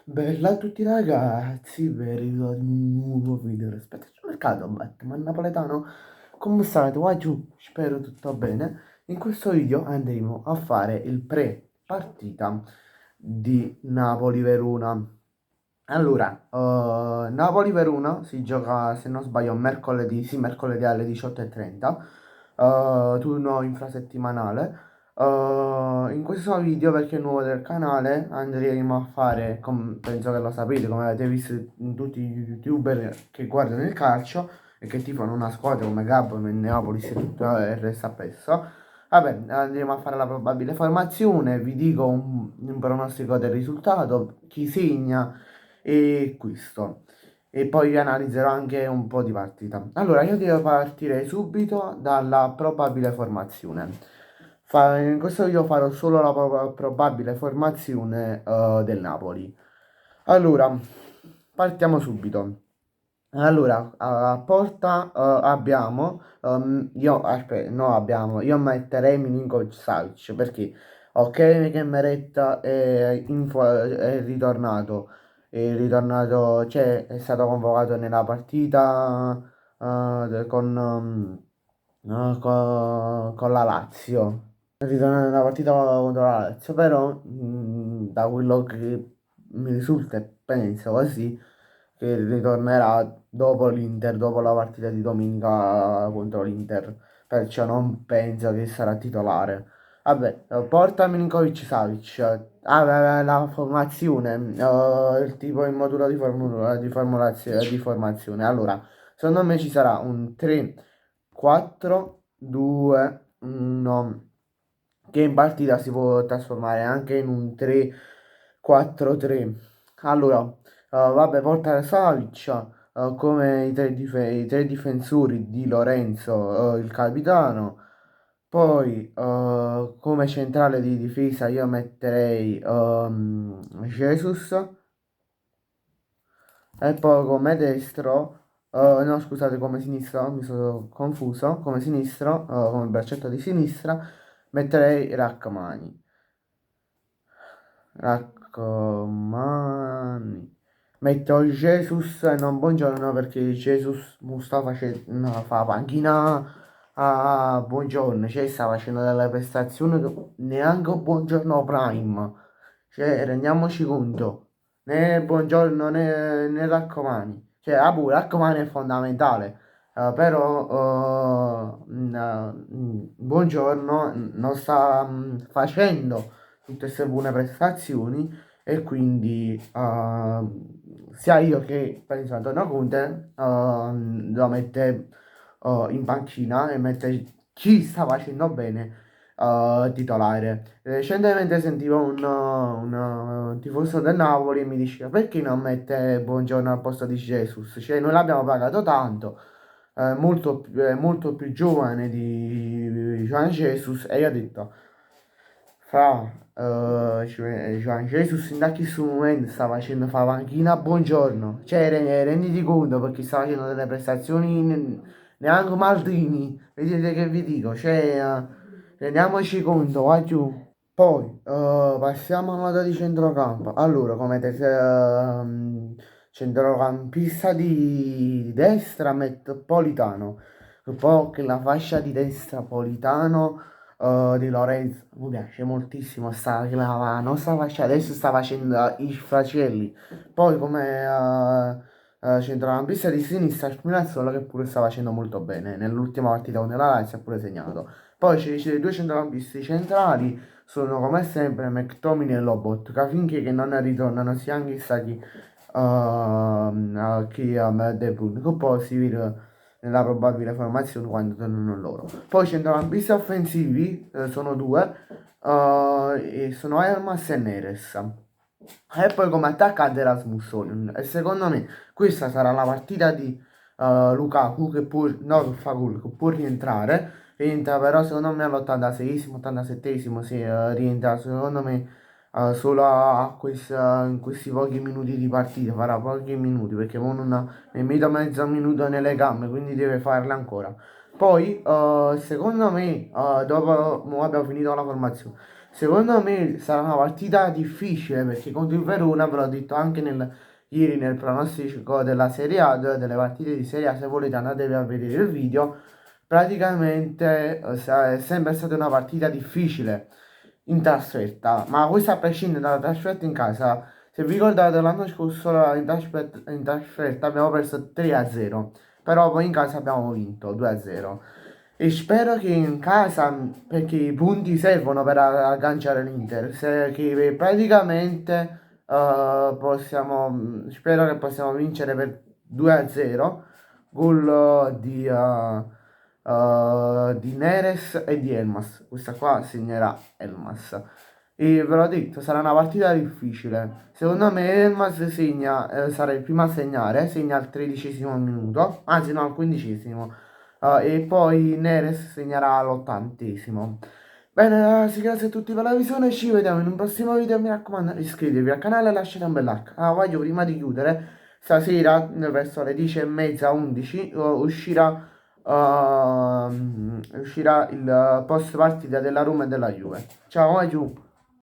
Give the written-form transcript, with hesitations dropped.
Bella a tutti ragazzi, ben ritrovati in un nuovo video rispetto al mercato Batman napoletano. Come state? Qua giù, spero tutto bene. In questo video andremo a fare il pre-partita di Napoli-Verona. Allora, Napoli-Verona si gioca, se non sbaglio, mercoledì, sì, mercoledì alle 18:30, turno infrasettimanale. In questo video, perché è nuovo del canale, andremo a fare, penso che lo sapete, come avete visto in tutti i youtuber che guardano il calcio e che tifano una squadra come Gabon e Neapolis e tutto il resto appresso. Vabbè, andremo a fare la probabile formazione, vi dico un pronostico del risultato, chi segna e questo. E poi analizzerò anche un po' di partita. Allora, io devo partire subito dalla probabile formazione. In questo video farò solo la probabile formazione del Napoli. Allora, partiamo subito. Allora, a porta abbiamo, no abbiamo, io metterei Milinkovic Savic perché ok che Meretta è ritornato, cioè è stato convocato nella partita con la Lazio, è ritornato nella partita contro la Lazio, però da quello che mi risulta e penso così che ritornerà dopo l'Inter, dopo la partita di domenica contro l'Inter, perciò non penso che sarà titolare. Vabbè, porta Milinkovic Savic, la formazione, il tipo in modulo di formazione. Allora, secondo me ci sarà un 3, 4, 2, 1, che in partita si può trasformare anche in un 3, 4, 3. Allora, vabbè, porta Savic come i tre difensori di Lorenzo, il capitano. Poi come centrale di difesa io metterei Jesus e poi come destro, no scusate, come sinistro, mi sono confuso, come sinistro, come braccetto di sinistra metterei Rachmani. Raccomani. Metto Jesus e non buongiorno perché Jesus mi sta facendo fa panchina a buongiorno, cioè sta facendo delle prestazioni che neanche buongiorno prime. Cioè, rendiamoci conto, né buongiorno né raccomani. Cioè, raccomani è fondamentale. Però buongiorno non sta facendo tutte queste buone prestazioni e quindi sia io che penso Antonio Conte lo mette in panchina e mette chi sta facendo bene titolare. Recentemente sentivo un tifoso del Napoli e mi diceva perché non mette Buongiorno al posto di Jesus? Cioè noi l'abbiamo pagato tanto, è molto più giovane di Juan Jesus e io ho detto fra Juan Jesus in da questo momento sta facendo fa panchina a buongiorno, cioè renditi conto perché sta facendo delle prestazioni neanche Maldini, vedete che vi dico, cioè rendiamoci conto, va giù. Poi passiamo alla nota di centrocampo. Allora, centrocampista di destra metto Politano. E poi che la fascia di destra Politano di Lorenzo mi piace moltissimo. Che la nostra fascia adesso sta facendo i fratelli. Poi come centrocampista di sinistra Spinazzola che pure sta facendo molto bene. Nell'ultima partita con la Lazio ha pure segnato. Poi c'è due centrocampisti centrali sono come sempre McTominay e Lobot, che finché non ritornano sia anche stati che a De Bruyne, che poi si vede nella probabile formazione quando tornano loro. Poi centrocampisti offensivi sono due, e sono Elmas e Neres. E poi come attaccante Rasmus Højlund. E secondo me questa sarà la partita di Lukaku che può, no, che fa gol, che può rientra però secondo me all'86esimo, 87esimo si rientra secondo me solo in questi pochi minuti di partita, farà pochi minuti perché mo non ha nemmeno mezzo minuto nelle gambe, quindi deve farle ancora. Poi secondo me, dopo mo abbiamo finito la formazione, Secondo me sarà una partita difficile perché contro il Verona, ve l'ho detto anche ieri nel pronostico della Serie A, delle partite di Serie A, se volete andatevi a vedere il video. Praticamente è sempre stata una partita difficile in trasferta, ma questo a prescindere dalla trasferta in casa. Se vi ricordate l'anno scorso in trasferta abbiamo perso 3-0, però poi in casa abbiamo vinto 2-0. E spero che in casa, perché i punti servono per agganciare l'Inter, che praticamente spero che possiamo vincere per 2-0, gol di Neres e di Elmas. Questa qua segnerà Elmas. E ve l'ho detto, sarà una partita difficile. Secondo me Elmas sarà il primo a segnare, segna al 13° minuto, anzi no, al 15°. E poi Neres segnerà all'80°. Bene ragazzi, grazie a tutti per la visione, ci vediamo in un prossimo video, mi raccomando iscrivetevi al canale e lasciate un bel like. Voglio prima di chiudere, stasera verso le 10:30, 11 uscirà il post partita della Roma e della Juve. Ciao, vai giù!